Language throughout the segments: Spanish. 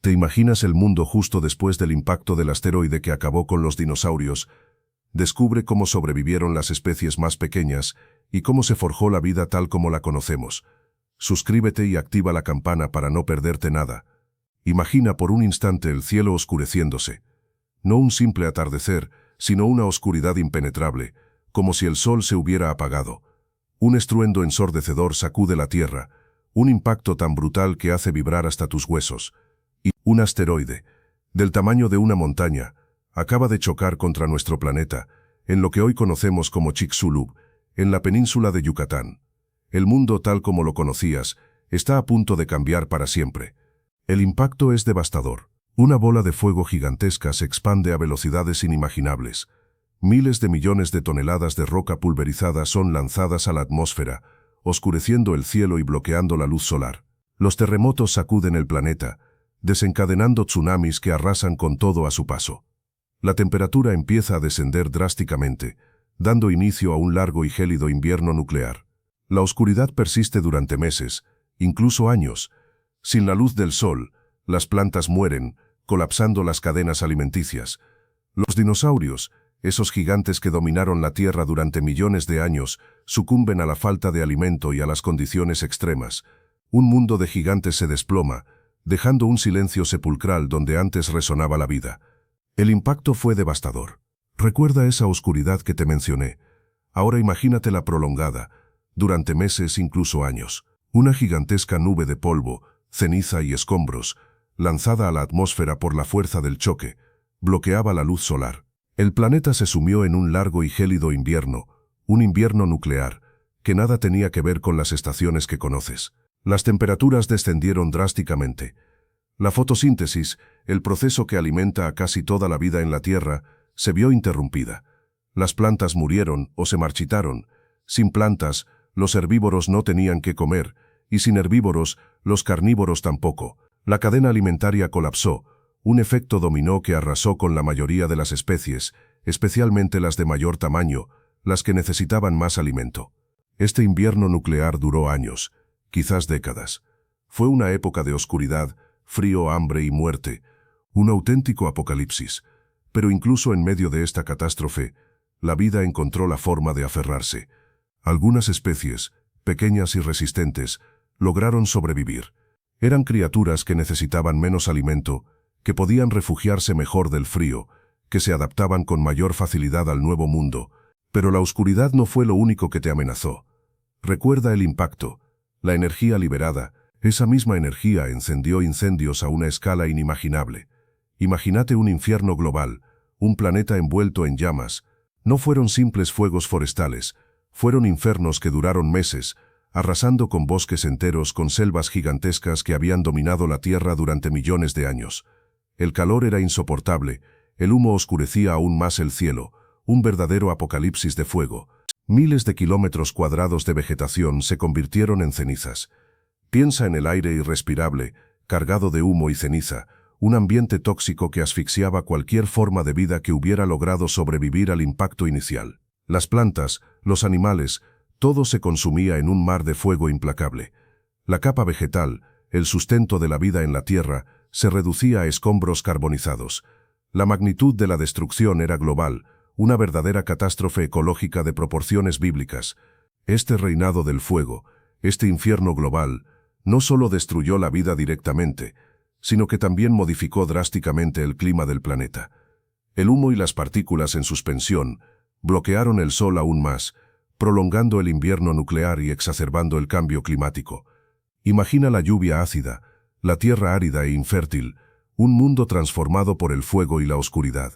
¿Te imaginas el mundo justo después del impacto del asteroide que acabó con los dinosaurios? Descubre cómo sobrevivieron las especies más pequeñas y cómo se forjó la vida tal como la conocemos. Suscríbete y activa la campana para no perderte nada. Imagina por un instante el cielo oscureciéndose. No un simple atardecer, sino una oscuridad impenetrable, como si el sol se hubiera apagado. Un estruendo ensordecedor sacude la tierra, un impacto tan brutal que hace vibrar hasta tus huesos. Y un asteroide, del tamaño de una montaña, acaba de chocar contra nuestro planeta, en lo que hoy conocemos como Chicxulub, en la península de Yucatán. El mundo tal como lo conocías está a punto de cambiar para siempre. El impacto es devastador. Una bola de fuego gigantesca se expande a velocidades inimaginables. Miles de millones de toneladas de roca pulverizada son lanzadas a la atmósfera, oscureciendo el cielo y bloqueando la luz solar. Los terremotos sacuden el planeta, desencadenando tsunamis que arrasan con todo a su paso. La temperatura empieza a descender drásticamente, dando inicio a un largo y gélido invierno nuclear. La oscuridad persiste durante meses, incluso años. Sin la luz del sol, las plantas mueren, colapsando las cadenas alimenticias. Los dinosaurios, esos gigantes que dominaron la Tierra durante millones de años, sucumben a la falta de alimento y a las condiciones extremas. Un mundo de gigantes se desploma, dejando un silencio sepulcral donde antes resonaba la vida. El impacto fue devastador. Recuerda esa oscuridad que te mencioné. Ahora imagínatela prolongada, durante meses, incluso años. Una gigantesca nube de polvo, ceniza y escombros, lanzada a la atmósfera por la fuerza del choque, bloqueaba la luz solar. El planeta se sumió en un largo y gélido invierno, un invierno nuclear, que nada tenía que ver con las estaciones que conoces. Las temperaturas descendieron drásticamente. La fotosíntesis, el proceso que alimenta a casi toda la vida en la Tierra, se vio interrumpida. Las plantas murieron o se marchitaron. Sin plantas, los herbívoros no tenían qué comer, y sin herbívoros, los carnívoros tampoco. La cadena alimentaria colapsó, un efecto dominó que arrasó con la mayoría de las especies, especialmente las de mayor tamaño, las que necesitaban más alimento. Este invierno nuclear duró años, quizás décadas. Fue una época de oscuridad, frío, hambre y muerte, un auténtico apocalipsis. Pero incluso en medio de esta catástrofe, la vida encontró la forma de aferrarse. Algunas especies, pequeñas y resistentes, lograron sobrevivir. Eran criaturas que necesitaban menos alimento, que podían refugiarse mejor del frío, que se adaptaban con mayor facilidad al nuevo mundo. Pero la oscuridad no fue lo único que te amenazó. Recuerda el impacto, la energía liberada. Esa misma energía encendió incendios a una escala inimaginable. Imagínate un infierno global, un planeta envuelto en llamas. No fueron simples fuegos forestales, fueron infernos que duraron meses, arrasando con bosques enteros, con selvas gigantescas que habían dominado la Tierra durante millones de años. El calor era insoportable, el humo oscurecía aún más el cielo, un verdadero apocalipsis de fuego. Miles de kilómetros cuadrados de vegetación se convirtieron en cenizas. Piensa en el aire irrespirable, cargado de humo y ceniza, un ambiente tóxico que asfixiaba cualquier forma de vida que hubiera logrado sobrevivir al impacto inicial. Las plantas, los animales, todo se consumía en un mar de fuego implacable. La capa vegetal, el sustento de la vida en la Tierra, se reducía a escombros carbonizados. La magnitud de la destrucción era global, una verdadera catástrofe ecológica de proporciones bíblicas. Este reinado del fuego, este infierno global, no solo destruyó la vida directamente, sino que también modificó drásticamente el clima del planeta. El humo y las partículas en suspensión bloquearon el sol aún más, prolongando el invierno nuclear y exacerbando el cambio climático. Imagina la lluvia ácida, la tierra árida e infértil, un mundo transformado por el fuego y la oscuridad.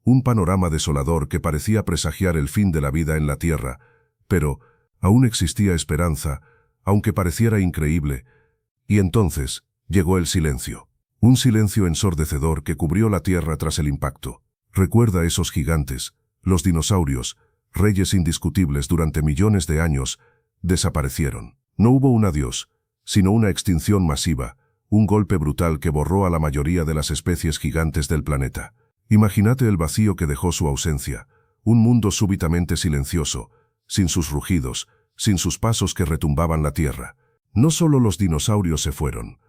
Un panorama desolador que parecía presagiar el fin de la vida en la Tierra, pero aún existía esperanza, aunque pareciera increíble. Y entonces llegó el silencio. Un silencio ensordecedor que cubrió la Tierra tras el impacto. Recuerda esos gigantes, los dinosaurios, reyes indiscutibles durante millones de años, desaparecieron. No hubo un adiós, sino una extinción masiva, un golpe brutal que borró a la mayoría de las especies gigantes del planeta. Imagínate el vacío que dejó su ausencia, un mundo súbitamente silencioso, sin sus rugidos, sin sus pasos que retumbaban la tierra. No solo los dinosaurios se fueron,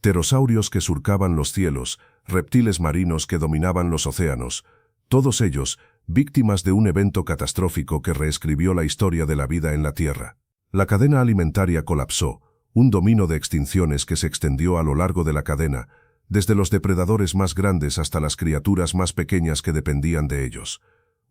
pterosaurios que surcaban los cielos, reptiles marinos que dominaban los océanos, todos ellos víctimas de un evento catastrófico que reescribió la historia de la vida en la Tierra. La cadena alimentaria colapsó, un dominio de extinciones que se extendió a lo largo de la cadena, desde los depredadores más grandes hasta las criaturas más pequeñas que dependían de ellos.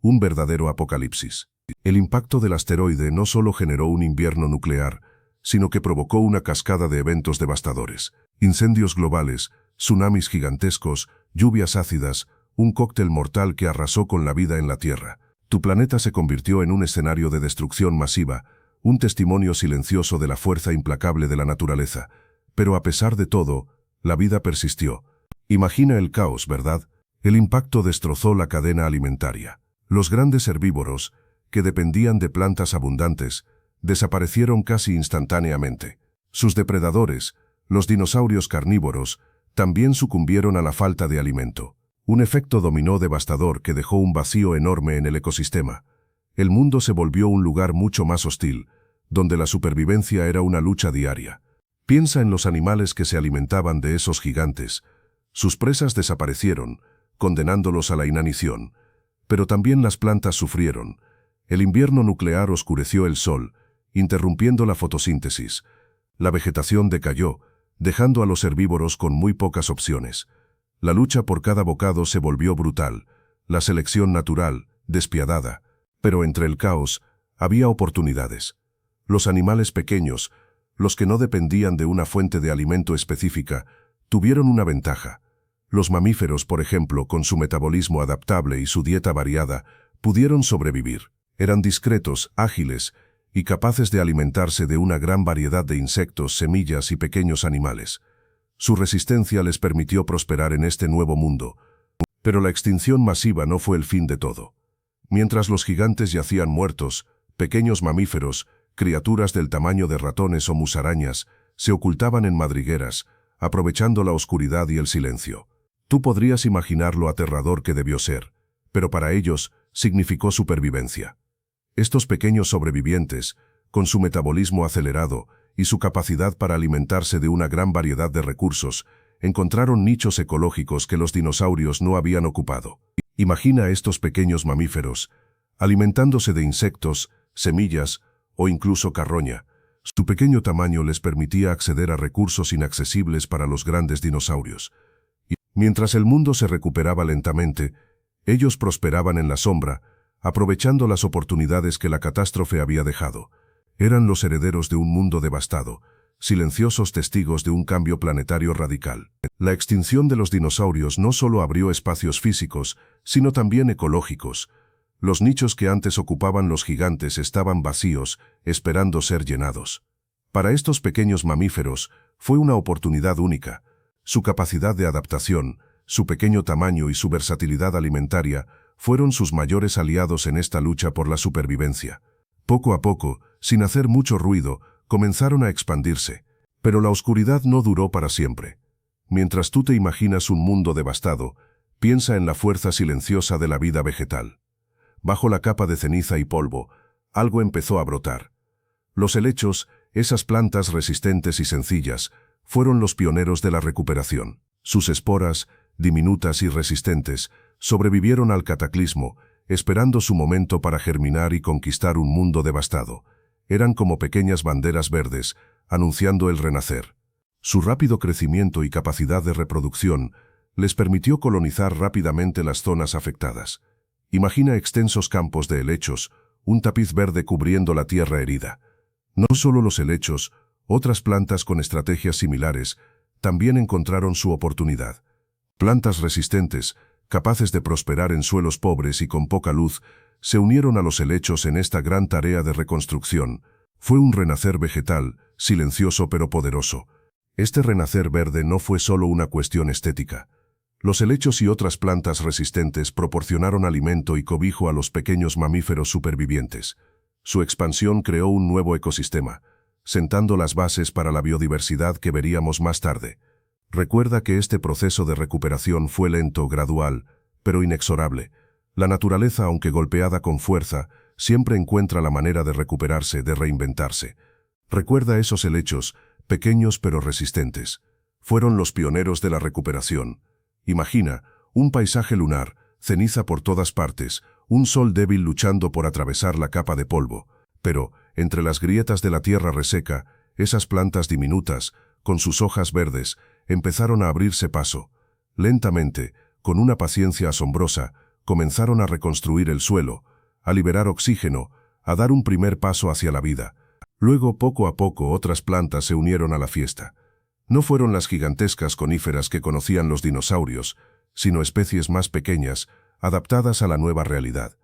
Un verdadero apocalipsis. El impacto del asteroide no solo generó un invierno nuclear, sino que provocó una cascada de eventos devastadores. Incendios globales, tsunamis gigantescos, lluvias ácidas, un cóctel mortal que arrasó con la vida en la Tierra. Tu planeta se convirtió en un escenario de destrucción masiva, un testimonio silencioso de la fuerza implacable de la naturaleza. Pero a pesar de todo, la vida persistió. Imagina el caos, ¿verdad? El impacto destrozó la cadena alimentaria. Los grandes herbívoros, que dependían de plantas abundantes, desaparecieron casi instantáneamente. Sus depredadores, los dinosaurios carnívoros, también sucumbieron a la falta de alimento. Un efecto dominó devastador que dejó un vacío enorme en el ecosistema. El mundo se volvió un lugar mucho más hostil, donde la supervivencia era una lucha diaria. Piensa en los animales que se alimentaban de esos gigantes. Sus presas desaparecieron, condenándolos a la inanición. Pero también las plantas sufrieron. El invierno nuclear oscureció el sol, interrumpiendo la fotosíntesis. La vegetación decayó, dejando a los herbívoros con muy pocas opciones. La lucha por cada bocado se volvió brutal, la selección natural, despiadada. Pero entre el caos, había oportunidades. Los animales pequeños, los que no dependían de una fuente de alimento específica, tuvieron una ventaja. Los mamíferos, por ejemplo, con su metabolismo adaptable y su dieta variada, pudieron sobrevivir. Eran discretos, ágiles y capaces de alimentarse de una gran variedad de insectos, semillas y pequeños animales. Su resistencia les permitió prosperar en este nuevo mundo. Pero la extinción masiva no fue el fin de todo. Mientras los gigantes yacían muertos, pequeños mamíferos, criaturas del tamaño de ratones o musarañas, se ocultaban en madrigueras, aprovechando la oscuridad y el silencio. Tú podrías imaginar lo aterrador que debió ser, pero para ellos significó supervivencia. Estos pequeños sobrevivientes, con su metabolismo acelerado y su capacidad para alimentarse de una gran variedad de recursos, encontraron nichos ecológicos que los dinosaurios no habían ocupado. Imagina a estos pequeños mamíferos, alimentándose de insectos, semillas o incluso carroña. Su pequeño tamaño les permitía acceder a recursos inaccesibles para los grandes dinosaurios. Y mientras el mundo se recuperaba lentamente, ellos prosperaban en la sombra, aprovechando las oportunidades que la catástrofe había dejado. Eran los herederos de un mundo devastado, silenciosos testigos de un cambio planetario radical. La extinción de los dinosaurios no solo abrió espacios físicos, sino también ecológicos. Los nichos que antes ocupaban los gigantes estaban vacíos, esperando ser llenados. Para estos pequeños mamíferos, fue una oportunidad única. Su capacidad de adaptación, su pequeño tamaño y su versatilidad alimentaria fueron sus mayores aliados en esta lucha por la supervivencia. Poco a poco, sin hacer mucho ruido, comenzaron a expandirse. Pero la oscuridad no duró para siempre. Mientras tú te imaginas un mundo devastado, piensa en la fuerza silenciosa de la vida vegetal. Bajo la capa de ceniza y polvo, algo empezó a brotar. Los helechos, esas plantas resistentes y sencillas, fueron los pioneros de la recuperación. Sus esporas, diminutas y resistentes, sobrevivieron al cataclismo, esperando su momento para germinar y conquistar un mundo devastado. Eran como pequeñas banderas verdes, anunciando el renacer. Su rápido crecimiento y capacidad de reproducción les permitió colonizar rápidamente las zonas afectadas. Imagina extensos campos de helechos, un tapiz verde cubriendo la tierra herida. No solo los helechos, otras plantas con estrategias similares también encontraron su oportunidad. Plantas resistentes, capaces de prosperar en suelos pobres y con poca luz, se unieron a los helechos en esta gran tarea de reconstrucción. Fue un renacer vegetal, silencioso pero poderoso. Este renacer verde no fue solo una cuestión estética. Los helechos y otras plantas resistentes proporcionaron alimento y cobijo a los pequeños mamíferos supervivientes. Su expansión creó un nuevo ecosistema, sentando las bases para la biodiversidad que veríamos más tarde. Recuerda que este proceso de recuperación fue lento, gradual, pero inexorable. La naturaleza, aunque golpeada con fuerza, siempre encuentra la manera de recuperarse, de reinventarse. Recuerda esos helechos, pequeños pero resistentes. Fueron los pioneros de la recuperación. Imagina, un paisaje lunar, ceniza por todas partes, un sol débil luchando por atravesar la capa de polvo. Pero, entre las grietas de la tierra reseca, esas plantas diminutas, con sus hojas verdes, empezaron a abrirse paso. Lentamente, con una paciencia asombrosa, comenzaron a reconstruir el suelo, a liberar oxígeno, a dar un primer paso hacia la vida. Luego, poco a poco, otras plantas se unieron a la fiesta. No fueron las gigantescas coníferas que conocían los dinosaurios, sino especies más pequeñas, adaptadas a la nueva realidad.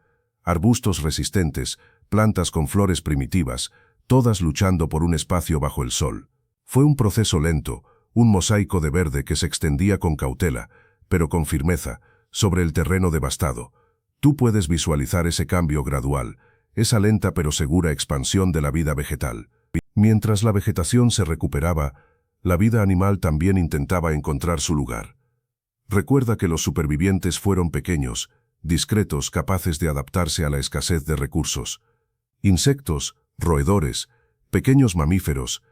Arbustos resistentes, plantas con flores primitivas, todas luchando por un espacio bajo el sol. Fue un proceso lento, un mosaico de verde que se extendía con cautela, pero con firmeza, sobre el terreno devastado. Tú puedes visualizar ese cambio gradual, esa lenta pero segura expansión de la vida vegetal. Mientras la vegetación se recuperaba, la vida animal también intentaba encontrar su lugar. Recuerda que los supervivientes fueron pequeños, discretos, capaces de adaptarse a la escasez de recursos. Insectos, roedores, pequeños mamíferos,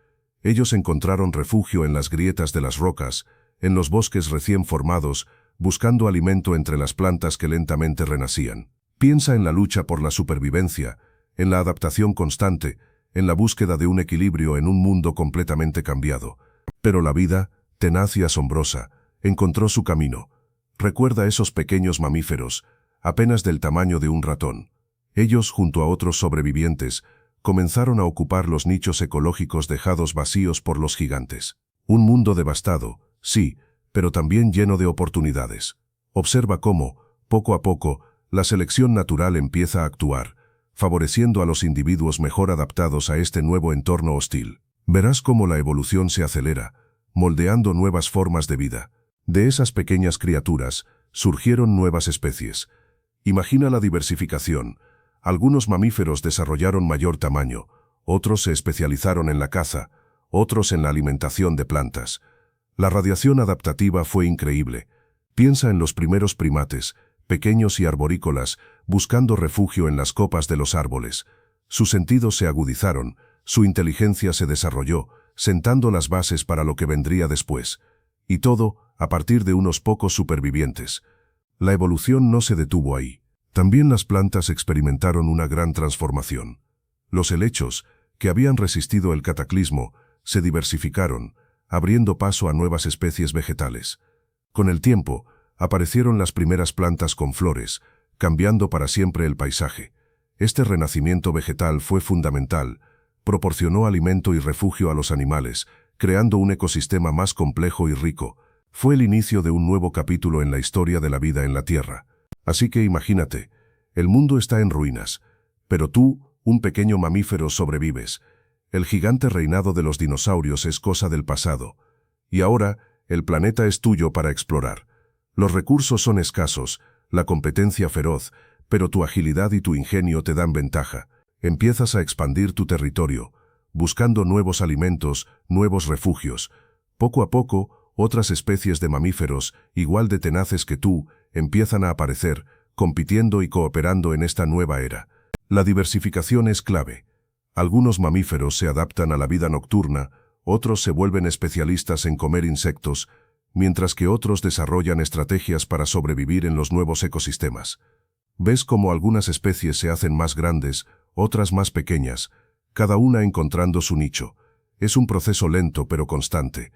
ellos encontraron refugio en las grietas de las rocas, en los bosques recién formados, buscando alimento entre las plantas que lentamente renacían. Piensa en la lucha por la supervivencia, en la adaptación constante, en la búsqueda de un equilibrio en un mundo completamente cambiado. Pero la vida, tenaz y asombrosa, encontró su camino. Recuerda esos pequeños mamíferos, apenas del tamaño de un ratón. Ellos, junto a otros sobrevivientes, comenzaron a ocupar los nichos ecológicos dejados vacíos por los gigantes. Un mundo devastado, sí, pero también lleno de oportunidades. Observa cómo, poco a poco, la selección natural empieza a actuar, favoreciendo a los individuos mejor adaptados a este nuevo entorno hostil. Verás cómo la evolución se acelera, moldeando nuevas formas de vida. De esas pequeñas criaturas, surgieron nuevas especies. Imagina la diversificación. Algunos mamíferos desarrollaron mayor tamaño, otros se especializaron en la caza, otros en la alimentación de plantas. La radiación adaptativa fue increíble. Piensa en los primeros primates, pequeños y arborícolas, buscando refugio en las copas de los árboles. Sus sentidos se agudizaron, su inteligencia se desarrolló, sentando las bases para lo que vendría después. Y todo, a partir de unos pocos supervivientes. La evolución no se detuvo ahí. También las plantas experimentaron una gran transformación. Los helechos, que habían resistido el cataclismo, se diversificaron, abriendo paso a nuevas especies vegetales. Con el tiempo, aparecieron las primeras plantas con flores, cambiando para siempre el paisaje. Este renacimiento vegetal fue fundamental, proporcionó alimento y refugio a los animales, creando un ecosistema más complejo y rico. Fue el inicio de un nuevo capítulo en la historia de la vida en la Tierra. Así que imagínate, el mundo está en ruinas, pero tú, un pequeño mamífero, sobrevives. El gigante reinado de los dinosaurios es cosa del pasado. Y ahora, el planeta es tuyo para explorar. Los recursos son escasos, la competencia feroz, pero tu agilidad y tu ingenio te dan ventaja. Empiezas a expandir tu territorio, buscando nuevos alimentos, nuevos refugios. Poco a poco, otras especies de mamíferos, igual de tenaces que tú, empiezan a aparecer, compitiendo y cooperando en esta nueva era. La diversificación es clave. Algunos mamíferos se adaptan a la vida nocturna, otros se vuelven especialistas en comer insectos, mientras que otros desarrollan estrategias para sobrevivir en los nuevos ecosistemas. Ves cómo algunas especies se hacen más grandes, otras más pequeñas, cada una encontrando su nicho. Es un proceso lento pero constante.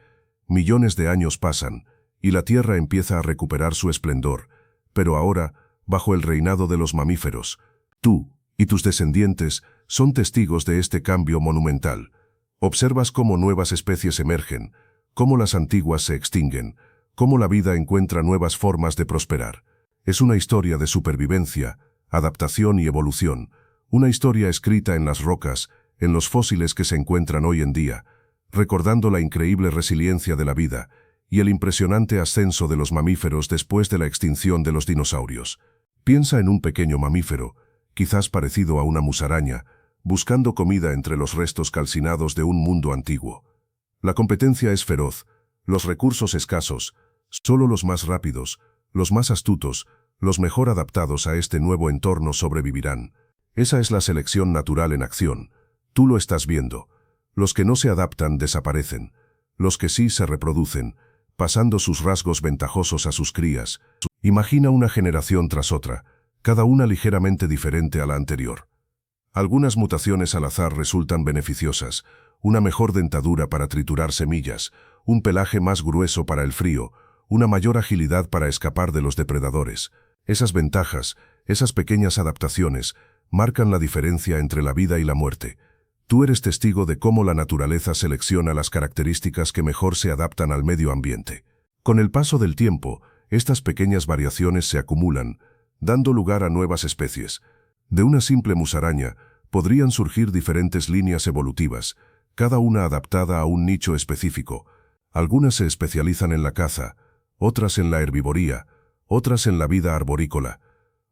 Millones de años pasan, y la Tierra empieza a recuperar su esplendor, pero ahora, bajo el reinado de los mamíferos, tú y tus descendientes son testigos de este cambio monumental. Observas cómo nuevas especies emergen, cómo las antiguas se extinguen, cómo la vida encuentra nuevas formas de prosperar. Es una historia de supervivencia, adaptación y evolución, una historia escrita en las rocas, en los fósiles que se encuentran hoy en día, recordando la increíble resiliencia de la vida y el impresionante ascenso de los mamíferos después de la extinción de los dinosaurios. Piensa en un pequeño mamífero, quizás parecido a una musaraña, buscando comida entre los restos calcinados de un mundo antiguo. La competencia es feroz, los recursos escasos, solo los más rápidos, los más astutos, los mejor adaptados a este nuevo entorno sobrevivirán. Esa es la selección natural en acción. Tú lo estás viendo. Los que no se adaptan desaparecen. Los que sí se reproducen, pasando sus rasgos ventajosos a sus crías. Imagina una generación tras otra, cada una ligeramente diferente a la anterior. Algunas mutaciones al azar resultan beneficiosas: una mejor dentadura para triturar semillas, un pelaje más grueso para el frío, una mayor agilidad para escapar de los depredadores. Esas ventajas, esas pequeñas adaptaciones, marcan la diferencia entre la vida y la muerte. Tú eres testigo de cómo la naturaleza selecciona las características que mejor se adaptan al medio ambiente. Con el paso del tiempo, estas pequeñas variaciones se acumulan, dando lugar a nuevas especies. De una simple musaraña podrían surgir diferentes líneas evolutivas, cada una adaptada a un nicho específico. Algunas se especializan en la caza, otras en la herbivoría, otras en la vida arborícola.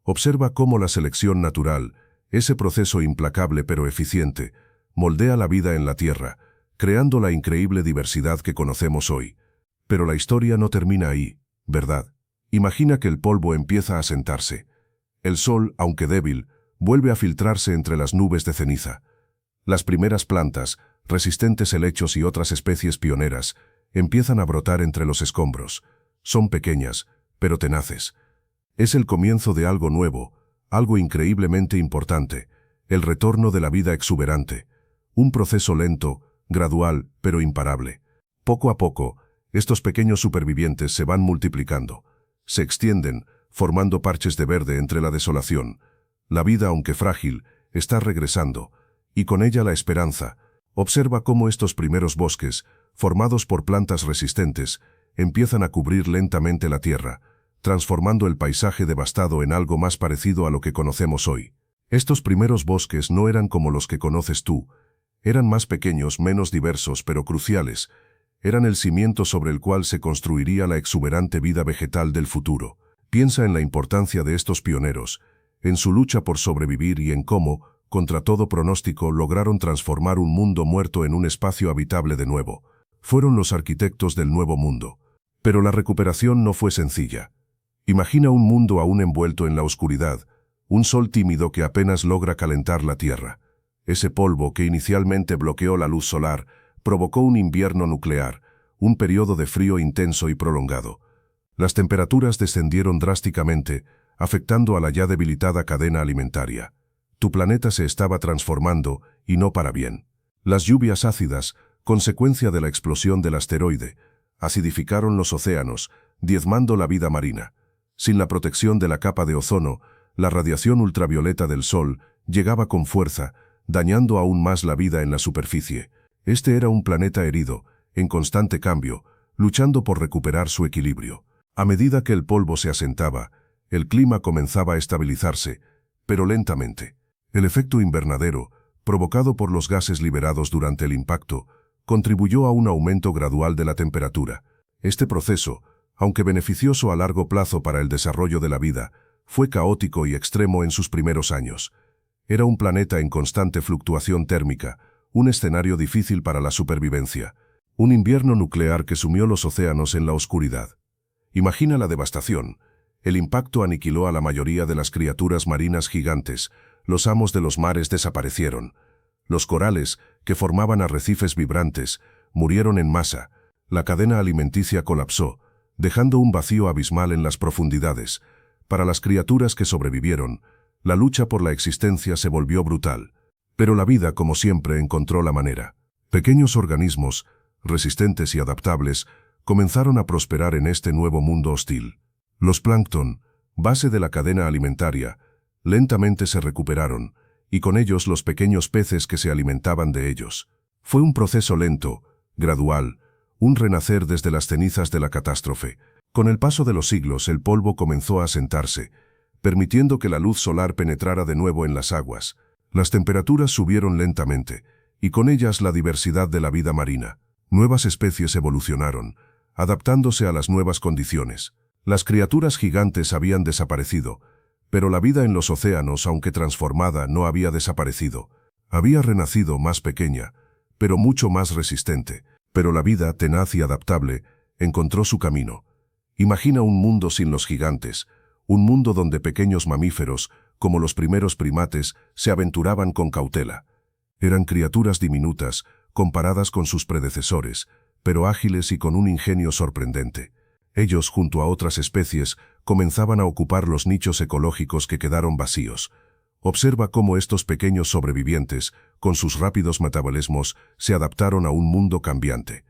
Observa cómo la selección natural, ese proceso implacable pero eficiente, moldea la vida en la Tierra, creando la increíble diversidad que conocemos hoy. Pero la historia no termina ahí, ¿verdad? Imagina que el polvo empieza a sentarse. El sol, aunque débil, vuelve a filtrarse entre las nubes de ceniza. Las primeras plantas, resistentes helechos y otras especies pioneras, empiezan a brotar entre los escombros. Son pequeñas, pero tenaces. Es el comienzo de algo nuevo, algo increíblemente importante, el retorno de la vida exuberante. Un proceso lento, gradual, pero imparable. Poco a poco, estos pequeños supervivientes se van multiplicando. Se extienden, formando parches de verde entre la desolación. La vida, aunque frágil, está regresando, y con ella la esperanza. Observa cómo estos primeros bosques, formados por plantas resistentes, empiezan a cubrir lentamente la tierra, transformando el paisaje devastado en algo más parecido a lo que conocemos hoy. Estos primeros bosques no eran como los que conoces tú. Eran más pequeños, menos diversos, pero cruciales. Eran el cimiento sobre el cual se construiría la exuberante vida vegetal del futuro. Piensa en la importancia de estos pioneros, en su lucha por sobrevivir y en cómo, contra todo pronóstico, lograron transformar un mundo muerto en un espacio habitable de nuevo. Fueron los arquitectos del nuevo mundo. Pero la recuperación no fue sencilla. Imagina un mundo aún envuelto en la oscuridad, un sol tímido que apenas logra calentar la tierra. Ese polvo que inicialmente bloqueó la luz solar provocó un invierno nuclear, un periodo de frío intenso y prolongado. Las temperaturas descendieron drásticamente, afectando a la ya debilitada cadena alimentaria. Tu planeta se estaba transformando, y no para bien. Las lluvias ácidas, consecuencia de la explosión del asteroide, acidificaron los océanos, diezmando la vida marina. Sin la protección de la capa de ozono, la radiación ultravioleta del Sol llegaba con fuerza, dañando aún más la vida en la superficie. Este era un planeta herido, en constante cambio, luchando por recuperar su equilibrio. A medida que el polvo se asentaba, el clima comenzaba a estabilizarse, pero lentamente. El efecto invernadero, provocado por los gases liberados durante el impacto, contribuyó a un aumento gradual de la temperatura. Este proceso, aunque beneficioso a largo plazo para el desarrollo de la vida, fue caótico y extremo en sus primeros años. Era un planeta en constante fluctuación térmica, un escenario difícil para la supervivencia, un invierno nuclear que sumió los océanos en la oscuridad. Imagina la devastación. El impacto aniquiló a la mayoría de las criaturas marinas gigantes. Los amos de los mares desaparecieron. Los corales, que formaban arrecifes vibrantes, murieron en masa. La cadena alimenticia colapsó, dejando un vacío abismal en las profundidades. Para las criaturas que sobrevivieron, la lucha por la existencia se volvió brutal. Pero la vida, como siempre, encontró la manera. Pequeños organismos, resistentes y adaptables, comenzaron a prosperar en este nuevo mundo hostil. Los plancton, base de la cadena alimentaria, lentamente se recuperaron, y con ellos los pequeños peces que se alimentaban de ellos. Fue un proceso lento, gradual, un renacer desde las cenizas de la catástrofe. Con el paso de los siglos el polvo comenzó a asentarse, permitiendo que la luz solar penetrara de nuevo en las aguas. Las temperaturas subieron lentamente, y con ellas la diversidad de la vida marina. Nuevas especies evolucionaron, adaptándose a las nuevas condiciones. Las criaturas gigantes habían desaparecido, pero la vida en los océanos, aunque transformada, no había desaparecido. Había renacido más pequeña, pero mucho más resistente. Pero la vida, tenaz y adaptable, encontró su camino. Imagina un mundo sin los gigantes, un mundo donde pequeños mamíferos, como los primeros primates, se aventuraban con cautela. Eran criaturas diminutas, comparadas con sus predecesores, pero ágiles y con un ingenio sorprendente. Ellos, junto a otras especies, comenzaban a ocupar los nichos ecológicos que quedaron vacíos. Observa cómo estos pequeños sobrevivientes, con sus rápidos metabolismos, se adaptaron a un mundo cambiante.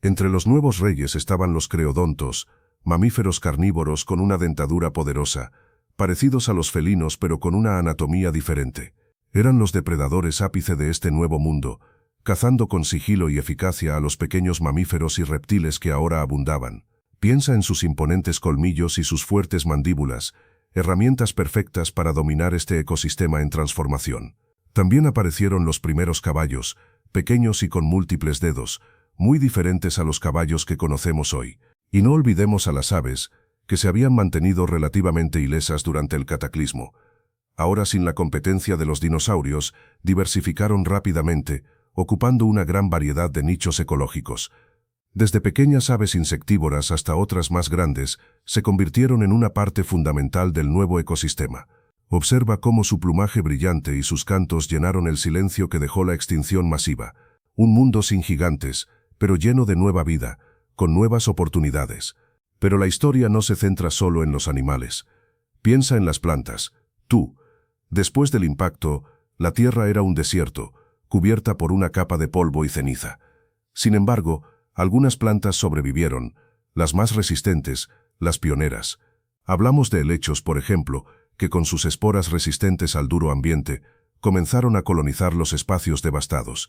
Entre los nuevos reyes estaban los creodontos, mamíferos carnívoros con una dentadura poderosa, parecidos a los felinos pero con una anatomía diferente. Eran los depredadores ápice de este nuevo mundo, cazando con sigilo y eficacia a los pequeños mamíferos y reptiles que ahora abundaban. Piensa en sus imponentes colmillos y sus fuertes mandíbulas, herramientas perfectas para dominar este ecosistema en transformación. También aparecieron los primeros caballos, pequeños y con múltiples dedos, muy diferentes a los caballos que conocemos hoy. Y no olvidemos a las aves, que se habían mantenido relativamente ilesas durante el cataclismo. Ahora, sin la competencia de los dinosaurios, diversificaron rápidamente, ocupando una gran variedad de nichos ecológicos. Desde pequeñas aves insectívoras hasta otras más grandes, se convirtieron en una parte fundamental del nuevo ecosistema. Observa cómo su plumaje brillante y sus cantos llenaron el silencio que dejó la extinción masiva. Un mundo sin gigantes, pero lleno de nueva vida, con nuevas oportunidades. Pero la historia no se centra solo en los animales. Piensa en las plantas. Después del impacto, la Tierra era un desierto, cubierta por una capa de polvo y ceniza. Sin embargo, algunas plantas sobrevivieron, las más resistentes, las pioneras. Hablamos de helechos, por ejemplo, que con sus esporas resistentes al duro ambiente, comenzaron a colonizar los espacios devastados.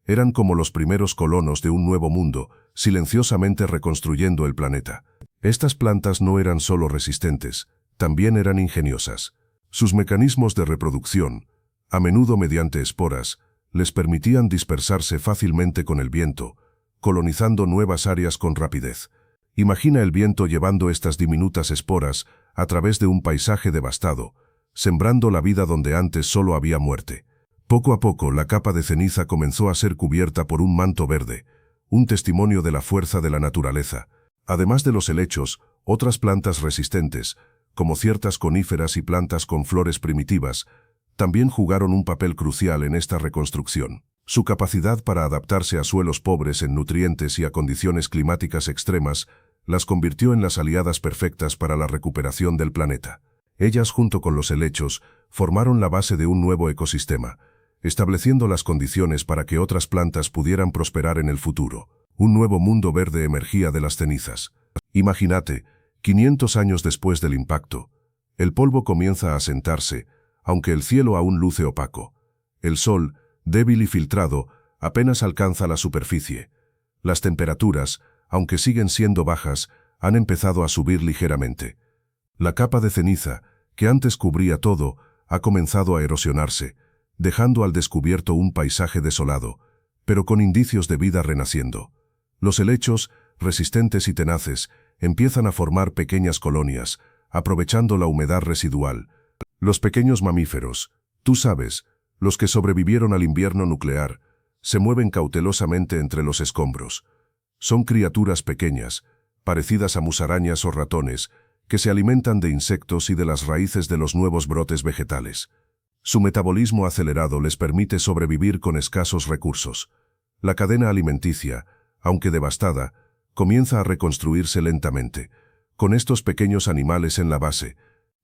Eran como los primeros colonos de un nuevo mundo, silenciosamente reconstruyendo el planeta. Estas plantas no eran solo resistentes, también eran ingeniosas. Sus mecanismos de reproducción, a menudo mediante esporas, les permitían dispersarse fácilmente con el viento, colonizando nuevas áreas con rapidez. Imagina el viento llevando estas diminutas esporas a través de un paisaje devastado, sembrando la vida donde antes solo había muerte. Poco a poco, la capa de ceniza comenzó a ser cubierta por un manto verde, un testimonio de la fuerza de la naturaleza. Además de los helechos, otras plantas resistentes, como ciertas coníferas y plantas con flores primitivas, también jugaron un papel crucial en esta reconstrucción. Su capacidad para adaptarse a suelos pobres en nutrientes y a condiciones climáticas extremas las convirtió en las aliadas perfectas para la recuperación del planeta. Ellas, junto con los helechos, formaron la base de un nuevo ecosistema, estableciendo las condiciones para que otras plantas pudieran prosperar en el futuro. Un nuevo mundo verde emergía de las cenizas. Imagínate, 500 años después del impacto, el polvo comienza a asentarse, aunque el cielo aún luce opaco. El sol, débil y filtrado, apenas alcanza la superficie. Las temperaturas, aunque siguen siendo bajas, han empezado a subir ligeramente. La capa de ceniza, que antes cubría todo, ha comenzado a erosionarse, dejando al descubierto un paisaje desolado, pero con indicios de vida renaciendo. Los helechos, resistentes y tenaces, empiezan a formar pequeñas colonias, aprovechando la humedad residual. Los pequeños mamíferos, los que sobrevivieron al invierno nuclear, se mueven cautelosamente entre los escombros. Son criaturas pequeñas, parecidas a musarañas o ratones, que se alimentan de insectos y de las raíces de los nuevos brotes vegetales. Su metabolismo acelerado les permite sobrevivir con escasos recursos. La cadena alimenticia, aunque devastada, comienza a reconstruirse lentamente, con estos pequeños animales en la base.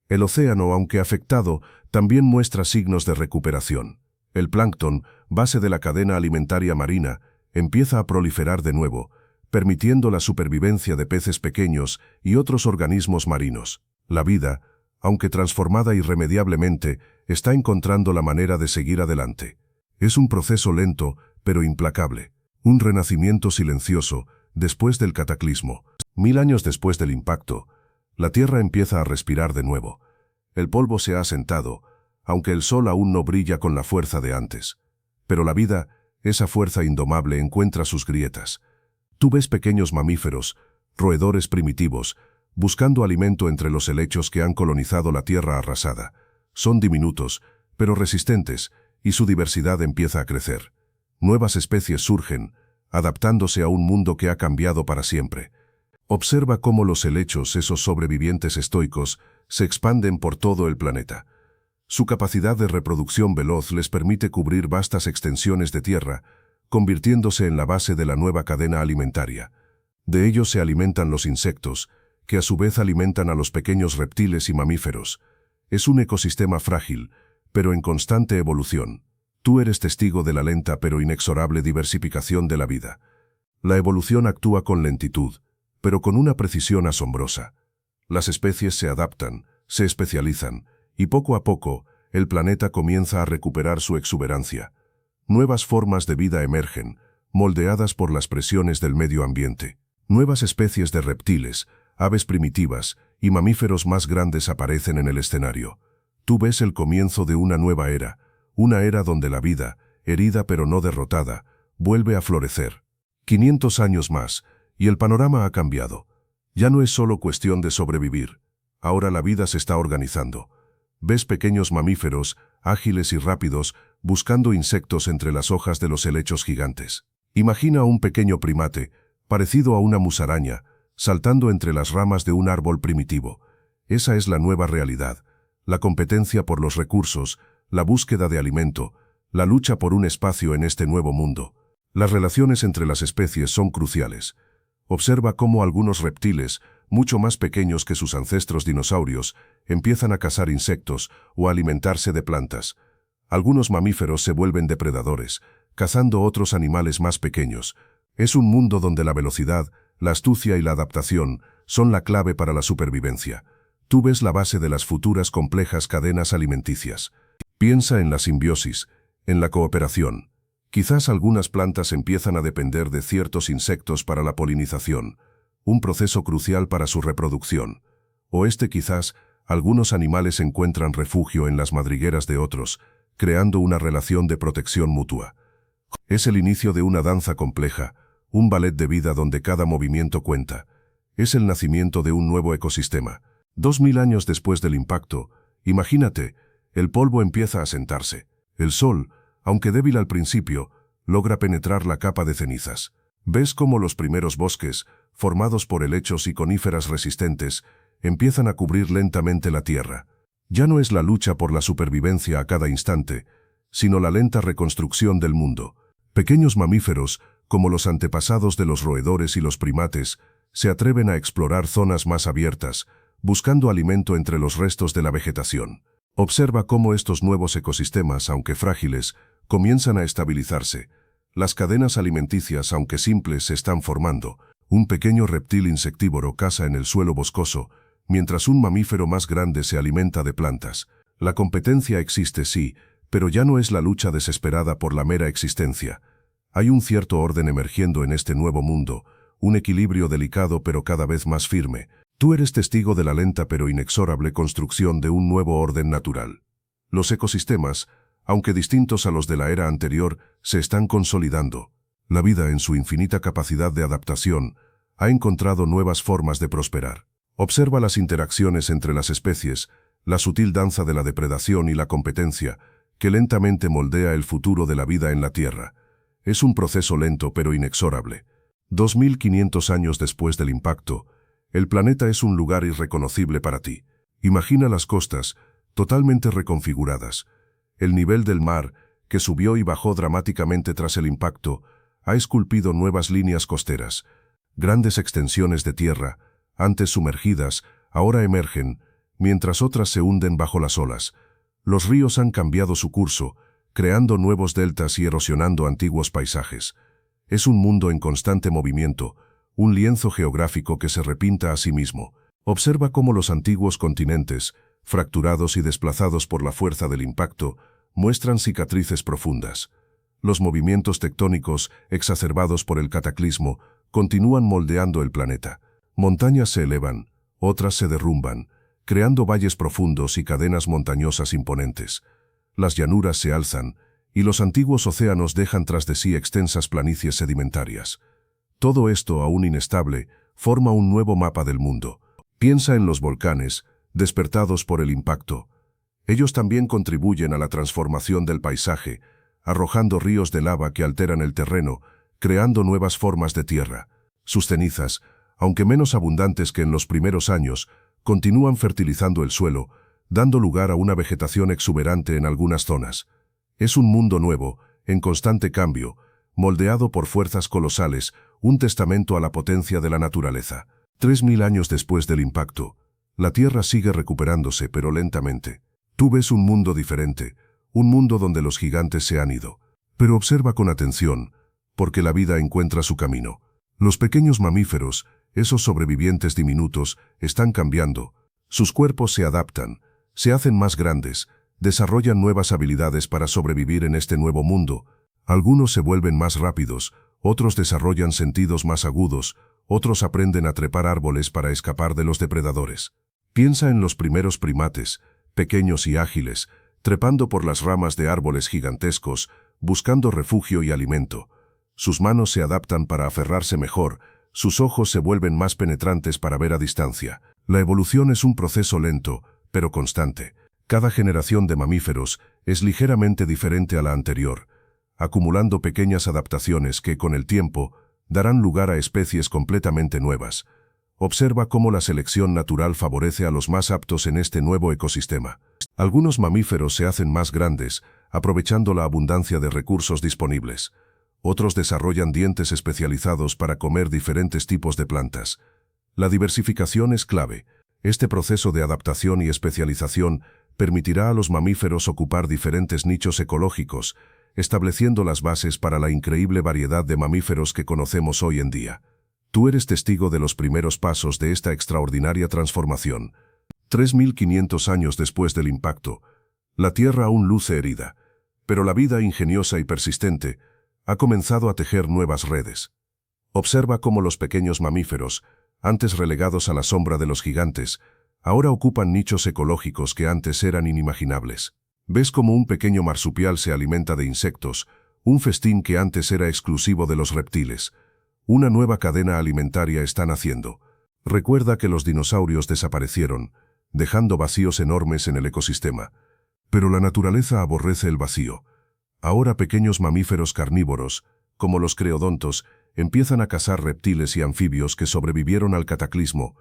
El océano, aunque afectado, también muestra signos de recuperación. El plancton, base de la cadena alimentaria marina, empieza a proliferar de nuevo, permitiendo la supervivencia de peces pequeños y otros organismos marinos. La vida, aunque transformada irremediablemente, está encontrando la manera de seguir adelante. Es un proceso lento, pero implacable. Un renacimiento silencioso, después del cataclismo. 1000 años después del impacto, la Tierra empieza a respirar de nuevo. El polvo se ha asentado, aunque el sol aún no brilla con la fuerza de antes. Pero la vida, esa fuerza indomable, encuentra sus grietas. Tú ves pequeños mamíferos, roedores primitivos, buscando alimento entre los helechos que han colonizado la tierra arrasada. Son diminutos, pero resistentes, y su diversidad empieza a crecer. Nuevas especies surgen, adaptándose a un mundo que ha cambiado para siempre. Observa cómo los helechos, esos sobrevivientes estoicos, se expanden por todo el planeta. Su capacidad de reproducción veloz les permite cubrir vastas extensiones de tierra, convirtiéndose en la base de la nueva cadena alimentaria. De ellos se alimentan los insectos, que a su vez alimentan a los pequeños reptiles y mamíferos. Es un ecosistema frágil, pero en constante evolución. Tú eres testigo de la lenta pero inexorable diversificación de la vida. La evolución actúa con lentitud, pero con una precisión asombrosa. Las especies se adaptan, se especializan, y poco a poco, el planeta comienza a recuperar su exuberancia. Nuevas formas de vida emergen, moldeadas por las presiones del medio ambiente. Nuevas especies de reptiles, aves primitivas y mamíferos más grandes aparecen en el escenario. Tú ves el comienzo de una nueva era, una era donde la vida, herida pero no derrotada, vuelve a florecer. 500 años más, y el panorama ha cambiado. Ya no es solo cuestión de sobrevivir. Ahora la vida se está organizando. Ves pequeños mamíferos, ágiles y rápidos, buscando insectos entre las hojas de los helechos gigantes. Imagina a un pequeño primate, parecido a una musaraña, saltando entre las ramas de un árbol primitivo. Esa es la nueva realidad. La competencia por los recursos, la búsqueda de alimento, la lucha por un espacio en este nuevo mundo. Las relaciones entre las especies son cruciales. Observa cómo algunos reptiles, mucho más pequeños que sus ancestros dinosaurios, empiezan a cazar insectos o a alimentarse de plantas. Algunos mamíferos se vuelven depredadores, cazando otros animales más pequeños. Es un mundo donde la velocidad, la astucia y la adaptación son la clave para la supervivencia. Tú ves la base de las futuras complejas cadenas alimenticias. Piensa en la simbiosis, en la cooperación. Quizás algunas plantas empiezan a depender de ciertos insectos para la polinización, un proceso crucial para su reproducción. O quizás, algunos animales encuentran refugio en las madrigueras de otros, creando una relación de protección mutua. Es el inicio de una danza compleja, un ballet de vida donde cada movimiento cuenta. Es el nacimiento de un nuevo ecosistema. 2000 años después del impacto, imagínate, el polvo empieza a sentarse. El sol, aunque débil al principio, logra penetrar la capa de cenizas. Ves cómo los primeros bosques, formados por helechos y coníferas resistentes, empiezan a cubrir lentamente la tierra. Ya no es la lucha por la supervivencia a cada instante, sino la lenta reconstrucción del mundo. Pequeños mamíferos, como los antepasados de los roedores y los primates, se atreven a explorar zonas más abiertas, buscando alimento entre los restos de la vegetación. Observa cómo estos nuevos ecosistemas, aunque frágiles, comienzan a estabilizarse. Las cadenas alimenticias, aunque simples, se están formando. Un pequeño reptil insectívoro caza en el suelo boscoso, mientras un mamífero más grande se alimenta de plantas. La competencia existe, sí, pero ya no es la lucha desesperada por la mera existencia. Hay un cierto orden emergiendo en este nuevo mundo, un equilibrio delicado pero cada vez más firme. Tú eres testigo de la lenta pero inexorable construcción de un nuevo orden natural. Los ecosistemas, aunque distintos a los de la era anterior, se están consolidando. La vida, en su infinita capacidad de adaptación, ha encontrado nuevas formas de prosperar. Observa las interacciones entre las especies, la sutil danza de la depredación y la competencia, que lentamente moldea el futuro de la vida en la Tierra. Es un proceso lento pero inexorable. 2500 años después del impacto, el planeta es un lugar irreconocible para ti. Imagina las costas, totalmente reconfiguradas. El nivel del mar, que subió y bajó dramáticamente tras el impacto, ha esculpido nuevas líneas costeras. Grandes extensiones de tierra, antes sumergidas, ahora emergen, mientras otras se hunden bajo las olas. Los ríos han cambiado su curso, creando nuevos deltas y erosionando antiguos paisajes. Es un mundo en constante movimiento, un lienzo geográfico que se repinta a sí mismo. Observa cómo los antiguos continentes, fracturados y desplazados por la fuerza del impacto, muestran cicatrices profundas. Los movimientos tectónicos, exacerbados por el cataclismo, continúan moldeando el planeta. Montañas se elevan, otras se derrumban, creando valles profundos y cadenas montañosas imponentes. Las llanuras se alzan, y los antiguos océanos dejan tras de sí extensas planicies sedimentarias. Todo esto, aún inestable, forma un nuevo mapa del mundo. Piensa en los volcanes, despertados por el impacto. Ellos también contribuyen a la transformación del paisaje, arrojando ríos de lava que alteran el terreno, creando nuevas formas de tierra. Sus cenizas, aunque menos abundantes que en los primeros años, continúan fertilizando el suelo, dando lugar a una vegetación exuberante en algunas zonas. Es un mundo nuevo, en constante cambio, moldeado por fuerzas colosales, un testamento a la potencia de la naturaleza. 3000 años después del impacto, la Tierra sigue recuperándose, pero lentamente. Tú ves un mundo diferente, un mundo donde los gigantes se han ido. Pero observa con atención, porque la vida encuentra su camino. Los pequeños mamíferos, esos sobrevivientes diminutos, están cambiando. Sus cuerpos se adaptan, se hacen más grandes, desarrollan nuevas habilidades para sobrevivir en este nuevo mundo. Algunos se vuelven más rápidos, otros desarrollan sentidos más agudos, otros aprenden a trepar árboles para escapar de los depredadores. Piensa en los primeros primates, pequeños y ágiles, trepando por las ramas de árboles gigantescos, buscando refugio y alimento. Sus manos se adaptan para aferrarse mejor, sus ojos se vuelven más penetrantes para ver a distancia. La evolución es un proceso lento, pero constante. Cada generación de mamíferos es ligeramente diferente a la anterior, acumulando pequeñas adaptaciones que, con el tiempo, darán lugar a especies completamente nuevas. Observa cómo la selección natural favorece a los más aptos en este nuevo ecosistema. Algunos mamíferos se hacen más grandes, aprovechando la abundancia de recursos disponibles. Otros desarrollan dientes especializados para comer diferentes tipos de plantas. La diversificación es clave. Este proceso de adaptación y especialización permitirá a los mamíferos ocupar diferentes nichos ecológicos, estableciendo las bases para la increíble variedad de mamíferos que conocemos hoy en día. Tú eres testigo de los primeros pasos de esta extraordinaria transformación. 3500 años después del impacto, la Tierra aún luce herida, pero la vida ingeniosa y persistente ha comenzado a tejer nuevas redes. Observa cómo los pequeños mamíferos, antes relegados a la sombra de los gigantes, ahora ocupan nichos ecológicos que antes eran inimaginables. Ves cómo un pequeño marsupial se alimenta de insectos, un festín que antes era exclusivo de los reptiles. Una nueva cadena alimentaria está naciendo. Recuerda que los dinosaurios desaparecieron, dejando vacíos enormes en el ecosistema. Pero la naturaleza aborrece el vacío. Ahora pequeños mamíferos carnívoros, como los creodontos, empiezan a cazar reptiles y anfibios que sobrevivieron al cataclismo.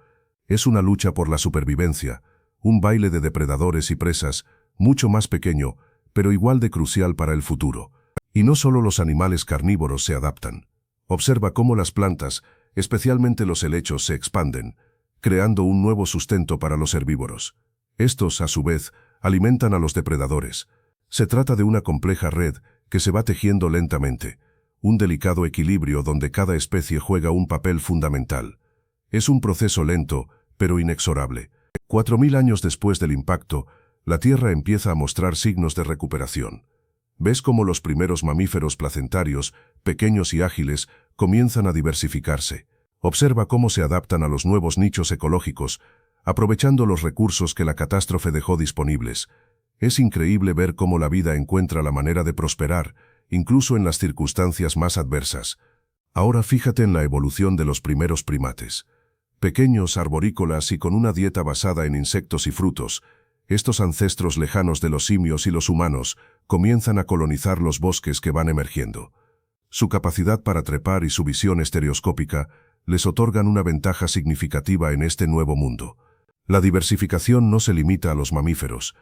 Es una lucha por la supervivencia, un baile de depredadores y presas, mucho más pequeño, pero igual de crucial para el futuro. Y no solo los animales carnívoros se adaptan. Observa cómo las plantas, especialmente los helechos, se expanden, creando un nuevo sustento para los herbívoros. Estos, a su vez, alimentan a los depredadores. Se trata de una compleja red que se va tejiendo lentamente, un delicado equilibrio donde cada especie juega un papel fundamental. Es un proceso lento, pero inexorable. 4000 años después del impacto, la Tierra empieza a mostrar signos de recuperación. Ves cómo los primeros mamíferos placentarios, pequeños y ágiles, comienzan a diversificarse. Observa cómo se adaptan a los nuevos nichos ecológicos, aprovechando los recursos que la catástrofe dejó disponibles. Es increíble ver cómo la vida encuentra la manera de prosperar, incluso en las circunstancias más adversas. Ahora fíjate en la evolución de los primeros primates. Pequeños, arborícolas y con una dieta basada en insectos y frutos, estos ancestros lejanos de los simios y los humanos comienzan a colonizar los bosques que van emergiendo. Su capacidad para trepar y su visión estereoscópica les otorgan una ventaja significativa en este nuevo mundo. La diversificación no se limita a los mamíferos.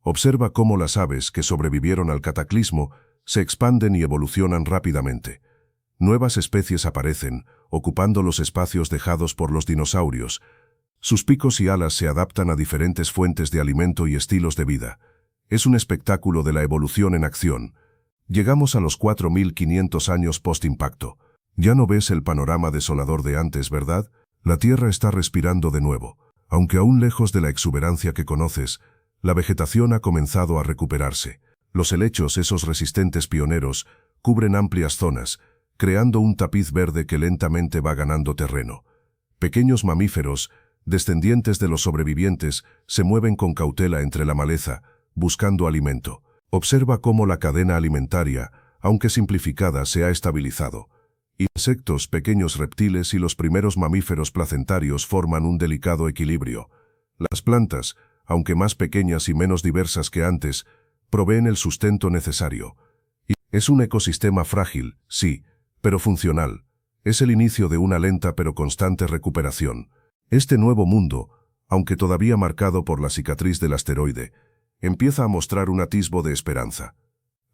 Observa cómo las aves que sobrevivieron al cataclismo se expanden y evolucionan rápidamente. Nuevas especies aparecen, ocupando los espacios dejados por los dinosaurios. Sus picos y alas se adaptan a diferentes fuentes de alimento y estilos de vida. Es un espectáculo de la evolución en acción. Llegamos a los 4500 años post-impacto. Ya no ves el panorama desolador de antes, ¿verdad? La Tierra está respirando de nuevo. Aunque aún lejos de la exuberancia que conoces, la vegetación ha comenzado a recuperarse. Los helechos, esos resistentes pioneros, cubren amplias zonas, creando un tapiz verde que lentamente va ganando terreno. Pequeños mamíferos, descendientes de los sobrevivientes, se mueven con cautela entre la maleza, buscando alimento. Observa cómo la cadena alimentaria, aunque simplificada, se ha estabilizado. Insectos, pequeños reptiles y los primeros mamíferos placentarios forman un delicado equilibrio. Las plantas, aunque más pequeñas y menos diversas que antes, proveen el sustento necesario. Es un ecosistema frágil, sí, pero funcional. Es el inicio de una lenta pero constante recuperación. Este nuevo mundo, aunque todavía marcado por la cicatriz del asteroide, empieza a mostrar un atisbo de esperanza.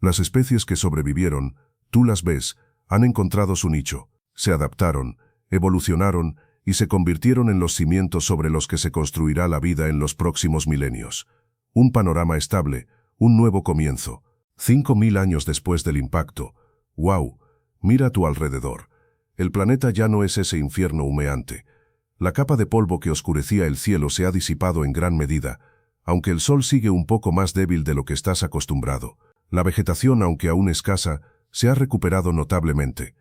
Las especies que sobrevivieron, tú las ves, han encontrado su nicho, se adaptaron, evolucionaron y se convirtieron en los cimientos sobre los que se construirá la vida en los próximos milenios. Un panorama estable, un nuevo comienzo. 5000 años después del impacto. ¡Wow! Mira a tu alrededor. El planeta ya no es ese infierno humeante. La capa de polvo que oscurecía el cielo se ha disipado en gran medida, aunque el sol sigue un poco más débil de lo que estás acostumbrado. La vegetación, aunque aún escasa, se ha recuperado notablemente.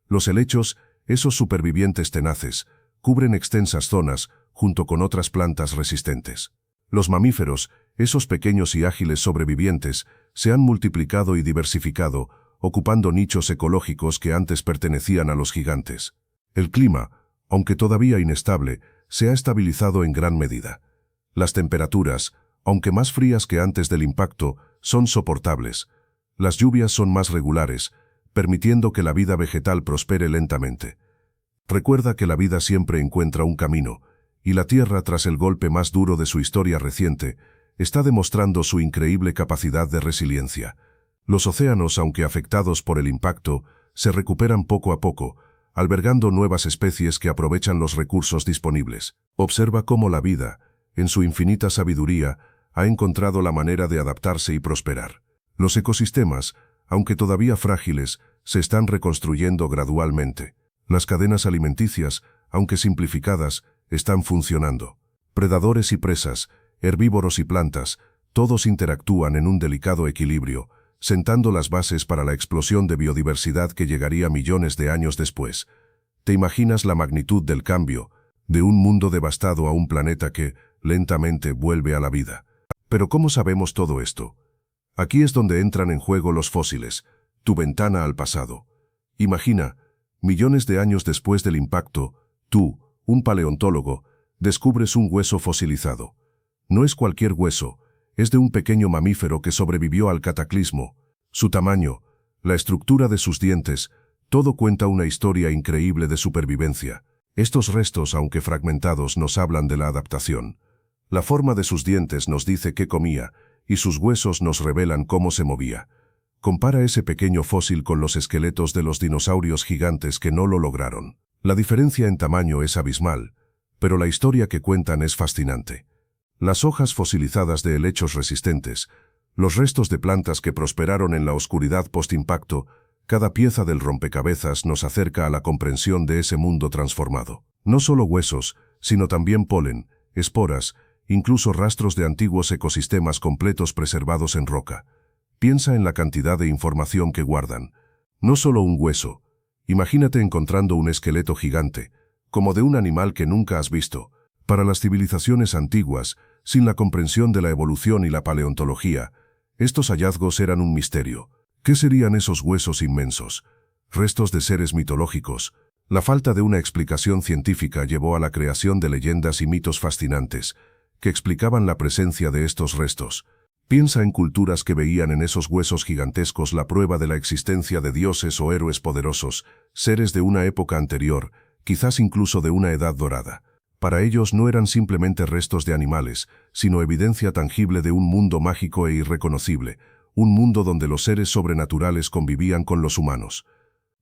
Los helechos, esos supervivientes tenaces, cubren extensas zonas, junto con otras plantas resistentes. Los mamíferos, esos pequeños y ágiles sobrevivientes, se han multiplicado y diversificado, ocupando nichos ecológicos que antes pertenecían a los gigantes. El clima, aunque todavía inestable, se ha estabilizado en gran medida. Las temperaturas, aunque más frías que antes del impacto, son soportables. Las lluvias son más regulares, permitiendo que la vida vegetal prospere lentamente. Recuerda que la vida siempre encuentra un camino, y la Tierra, tras el golpe más duro de su historia reciente, está demostrando su increíble capacidad de resiliencia. Los océanos, aunque afectados por el impacto, se recuperan poco a poco, albergando nuevas especies que aprovechan los recursos disponibles. Observa cómo la vida, en su infinita sabiduría, ha encontrado la manera de adaptarse y prosperar. Los ecosistemas, aunque todavía frágiles, se están reconstruyendo gradualmente. Las cadenas alimenticias, aunque simplificadas, están funcionando. Predadores y presas, herbívoros y plantas, todos interactúan en un delicado equilibrio, sentando las bases para la explosión de biodiversidad que llegaría millones de años después. ¿Te imaginas la magnitud del cambio, de un mundo devastado a un planeta que, lentamente, vuelve a la vida? Pero ¿cómo sabemos todo esto? Aquí es donde entran en juego los fósiles, tu ventana al pasado. Imagina, millones de años después del impacto, tú, un paleontólogo, descubres un hueso fosilizado. No es cualquier hueso, es de un pequeño mamífero que sobrevivió al cataclismo. Su tamaño, la estructura de sus dientes, todo cuenta una historia increíble de supervivencia. Estos restos, aunque fragmentados, nos hablan de la adaptación. La forma de sus dientes nos dice qué comía, y sus huesos nos revelan cómo se movía. Compara ese pequeño fósil con los esqueletos de los dinosaurios gigantes que no lo lograron. La diferencia en tamaño es abismal, pero la historia que cuentan es fascinante. Las hojas fosilizadas de helechos resistentes, los restos de plantas que prosperaron en la oscuridad post-impacto, cada pieza del rompecabezas nos acerca a la comprensión de ese mundo transformado. No solo huesos, sino también polen, esporas, incluso rastros de antiguos ecosistemas completos preservados en roca. Piensa en la cantidad de información que guardan. No solo un hueso. Imagínate encontrando un esqueleto gigante, como de un animal que nunca has visto. Para las civilizaciones antiguas, sin la comprensión de la evolución y la paleontología, estos hallazgos eran un misterio. ¿Qué serían esos huesos inmensos? Restos de seres mitológicos. La falta de una explicación científica llevó a la creación de leyendas y mitos fascinantes, que explicaban la presencia de estos restos. Piensa en culturas que veían en esos huesos gigantescos la prueba de la existencia de dioses o héroes poderosos, seres de una época anterior, quizás incluso de una edad dorada. Para ellos no eran simplemente restos de animales, sino evidencia tangible de un mundo mágico e irreconocible, un mundo donde los seres sobrenaturales convivían con los humanos.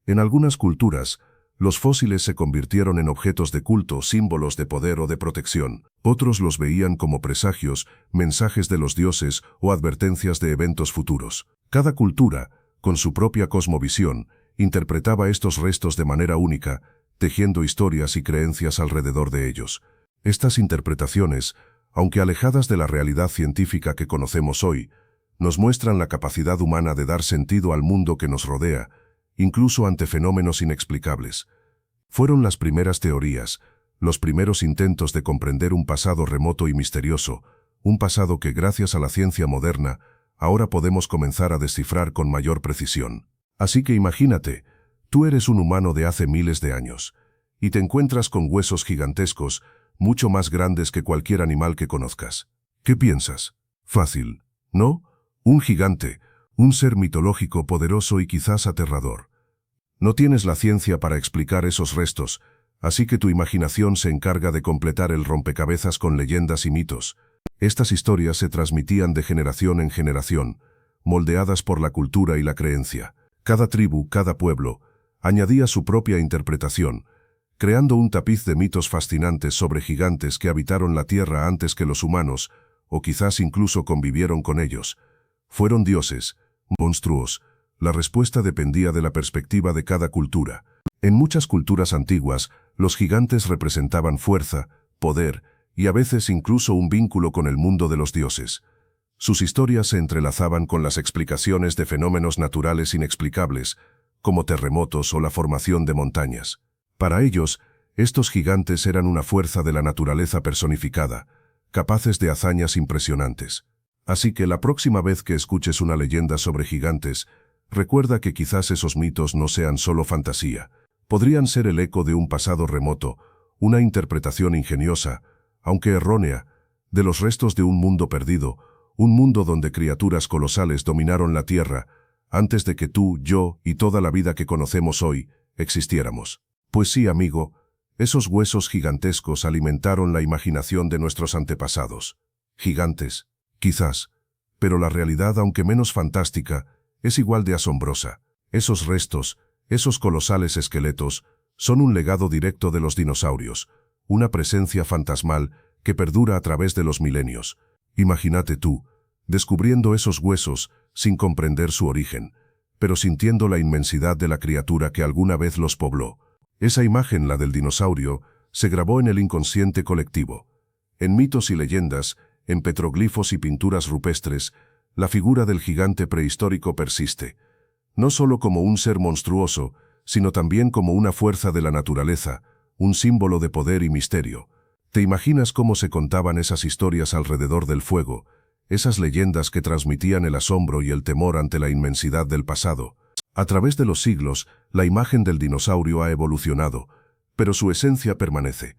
En algunas culturas, los fósiles se convirtieron en objetos de culto, símbolos de poder o de protección. Otros los veían como presagios, mensajes de los dioses o advertencias de eventos futuros. Cada cultura, con su propia cosmovisión, interpretaba estos restos de manera única, tejiendo historias y creencias alrededor de ellos. Estas interpretaciones, aunque alejadas de la realidad científica que conocemos hoy, nos muestran la capacidad humana de dar sentido al mundo que nos rodea, incluso ante fenómenos inexplicables. Fueron las primeras teorías, los primeros intentos de comprender un pasado remoto y misterioso, un pasado que gracias a la ciencia moderna, ahora podemos comenzar a descifrar con mayor precisión. Así que imagínate, tú eres un humano de hace miles de años, y te encuentras con huesos gigantescos, mucho más grandes que cualquier animal que conozcas. ¿Qué piensas? Fácil, ¿no? Un gigante, un ser mitológico poderoso y quizás aterrador. No tienes la ciencia para explicar esos restos, así que tu imaginación se encarga de completar el rompecabezas con leyendas y mitos. Estas historias se transmitían de generación en generación, moldeadas por la cultura y la creencia. Cada tribu, cada pueblo, añadía su propia interpretación, creando un tapiz de mitos fascinantes sobre gigantes que habitaron la Tierra antes que los humanos, o quizás incluso convivieron con ellos. ¿Fueron dioses, monstruos? La respuesta dependía de la perspectiva de cada cultura. En muchas culturas antiguas, los gigantes representaban fuerza, poder, y a veces incluso un vínculo con el mundo de los dioses. Sus historias se entrelazaban con las explicaciones de fenómenos naturales inexplicables, como terremotos o la formación de montañas. Para ellos, estos gigantes eran una fuerza de la naturaleza personificada, capaces de hazañas impresionantes. Así que la próxima vez que escuches una leyenda sobre gigantes, recuerda que quizás esos mitos no sean solo fantasía. Podrían ser el eco de un pasado remoto, una interpretación ingeniosa, aunque errónea, de los restos de un mundo perdido, un mundo donde criaturas colosales dominaron la Tierra, antes de que tú, yo y toda la vida que conocemos hoy existiéramos. Pues sí, amigo, esos huesos gigantescos alimentaron la imaginación de nuestros antepasados. Gigantes, quizás, pero la realidad, aunque menos fantástica, es igual de asombrosa. Esos restos, esos colosales esqueletos, son un legado directo de los dinosaurios, una presencia fantasmal que perdura a través de los milenios. Imagínate tú, descubriendo esos huesos sin comprender su origen, pero sintiendo la inmensidad de la criatura que alguna vez los pobló. Esa imagen, la del dinosaurio, se grabó en el inconsciente colectivo. En mitos y leyendas, en petroglifos y pinturas rupestres, la figura del gigante prehistórico persiste, no solo como un ser monstruoso, sino también como una fuerza de la naturaleza, un símbolo de poder y misterio. ¿Te imaginas cómo se contaban esas historias alrededor del fuego, esas leyendas que transmitían el asombro y el temor ante la inmensidad del pasado? A través de los siglos, la imagen del dinosaurio ha evolucionado, pero su esencia permanece.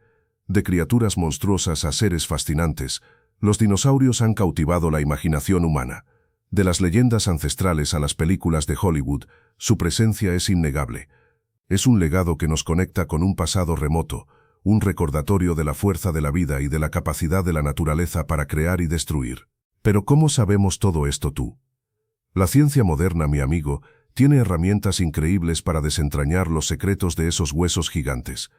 De criaturas monstruosas a seres fascinantes, los dinosaurios han cautivado la imaginación humana. De las leyendas ancestrales a las películas de Hollywood, su presencia es innegable. Es un legado que nos conecta con un pasado remoto, un recordatorio de la fuerza de la vida y de la capacidad de la naturaleza para crear y destruir. Pero ¿cómo sabemos todo esto tú? La ciencia moderna, mi amigo, tiene herramientas increíbles para desentrañar los secretos de esos huesos gigantes.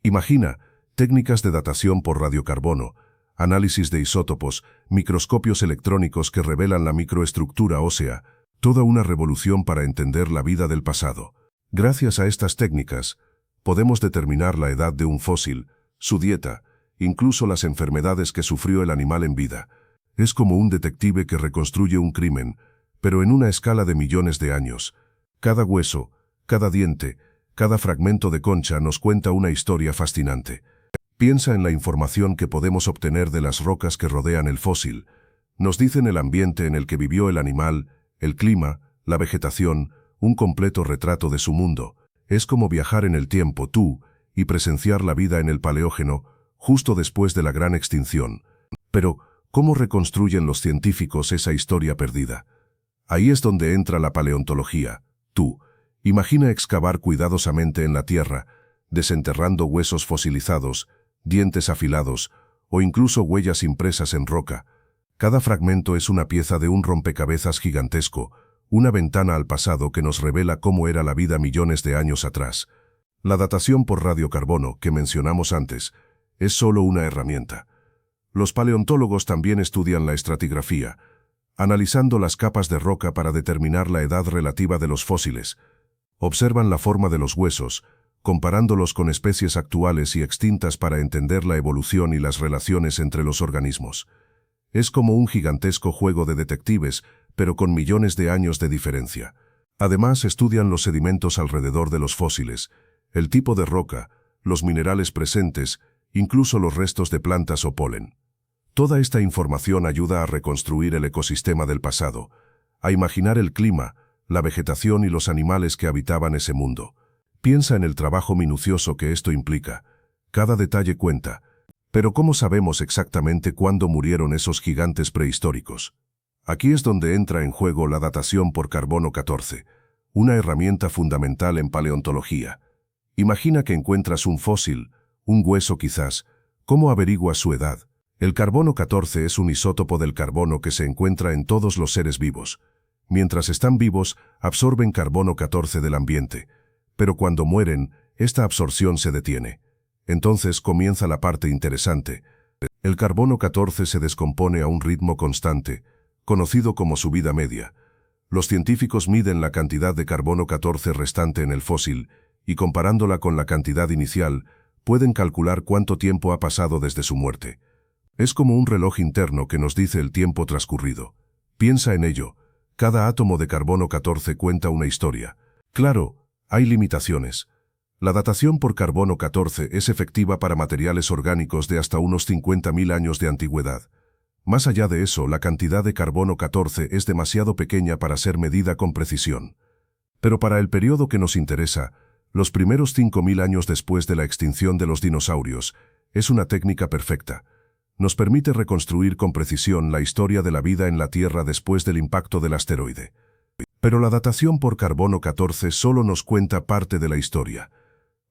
Imagina, técnicas de datación por radiocarbono, análisis de isótopos, microscopios electrónicos que revelan la microestructura ósea, toda una revolución para entender la vida del pasado. Gracias a estas técnicas, podemos determinar la edad de un fósil, su dieta, incluso las enfermedades que sufrió el animal en vida. Es como un detective que reconstruye un crimen, pero en una escala de millones de años. Cada hueso, cada diente, cada fragmento de concha nos cuenta una historia fascinante. Piensa en la información que podemos obtener de las rocas que rodean el fósil. Nos dicen el ambiente en el que vivió el animal, el clima, la vegetación, un completo retrato de su mundo. Es como viajar en el tiempo, tú, y presenciar la vida en el Paleógeno, justo después de la gran extinción. Pero, ¿cómo reconstruyen los científicos esa historia perdida? Ahí es donde entra la paleontología. Tú, imagina excavar cuidadosamente en la tierra, desenterrando huesos fosilizados, dientes afilados, o incluso huellas impresas en roca. Cada fragmento es una pieza de un rompecabezas gigantesco, una ventana al pasado que nos revela cómo era la vida millones de años atrás. La datación por radiocarbono, que mencionamos antes, es solo una herramienta. Los paleontólogos también estudian la estratigrafía, analizando las capas de roca para determinar la edad relativa de los fósiles. Observan la forma de los huesos, comparándolos con especies actuales y extintas para entender la evolución y las relaciones entre los organismos. Es como un gigantesco juego de detectives, pero con millones de años de diferencia. Además, estudian los sedimentos alrededor de los fósiles, el tipo de roca, los minerales presentes, incluso los restos de plantas o polen. Toda esta información ayuda a reconstruir el ecosistema del pasado, a imaginar el clima, la vegetación y los animales que habitaban ese mundo. Piensa en el trabajo minucioso que esto implica. Cada detalle cuenta. Pero ¿cómo sabemos exactamente cuándo murieron esos gigantes prehistóricos? Aquí es donde entra en juego la datación por carbono 14, una herramienta fundamental en paleontología. Imagina que encuentras un fósil, un hueso quizás. ¿Cómo averiguas su edad? El carbono 14 es un isótopo del carbono que se encuentra en todos los seres vivos. Mientras están vivos, absorben carbono 14 del ambiente. pero cuando mueren, esta absorción se detiene. Entonces comienza la parte interesante. El carbono 14 se descompone a un ritmo constante, conocido como su vida media. Los científicos miden la cantidad de carbono 14 restante en el fósil y comparándola con la cantidad inicial, pueden calcular cuánto tiempo ha pasado desde su muerte. Es como un reloj interno que nos dice el tiempo transcurrido. Piensa en ello. Cada átomo de carbono 14 cuenta una historia. Claro, hay limitaciones. La datación por carbono 14 es efectiva para materiales orgánicos de hasta unos 50.000 años de antigüedad. Más allá de eso, la cantidad de carbono 14 es demasiado pequeña para ser medida con precisión. Pero para el periodo que nos interesa, los primeros 5.000 años después de la extinción de los dinosaurios, es una técnica perfecta. Nos permite reconstruir con precisión la historia de la vida en la Tierra después del impacto del asteroide. Pero la datación por carbono 14 solo nos cuenta parte de la historia.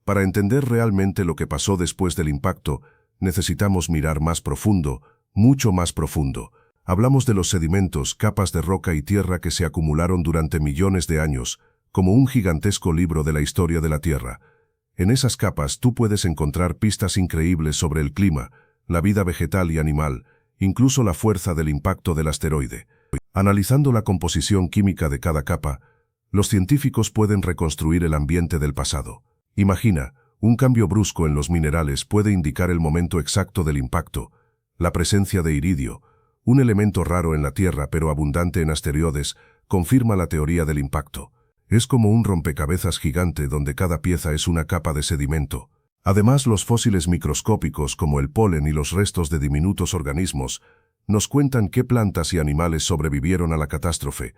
Para entender realmente lo que pasó después del impacto, necesitamos mirar más profundo, mucho más profundo. Hablamos de los sedimentos, capas de roca y tierra que se acumularon durante millones de años, como un gigantesco libro de la historia de la Tierra. En esas capas tú puedes encontrar pistas increíbles sobre el clima, la vida vegetal y animal, incluso la fuerza del impacto del asteroide. Analizando la composición química de cada capa, los científicos pueden reconstruir el ambiente del pasado. Imagina, un cambio brusco en los minerales puede indicar el momento exacto del impacto, la presencia de iridio, un elemento raro en la Tierra pero abundante en asteroides, confirma la teoría del impacto. Es como un rompecabezas gigante donde cada pieza es una capa de sedimento. Además, los fósiles microscópicos como el polen y los restos de diminutos organismos nos cuentan qué plantas y animales sobrevivieron a la catástrofe.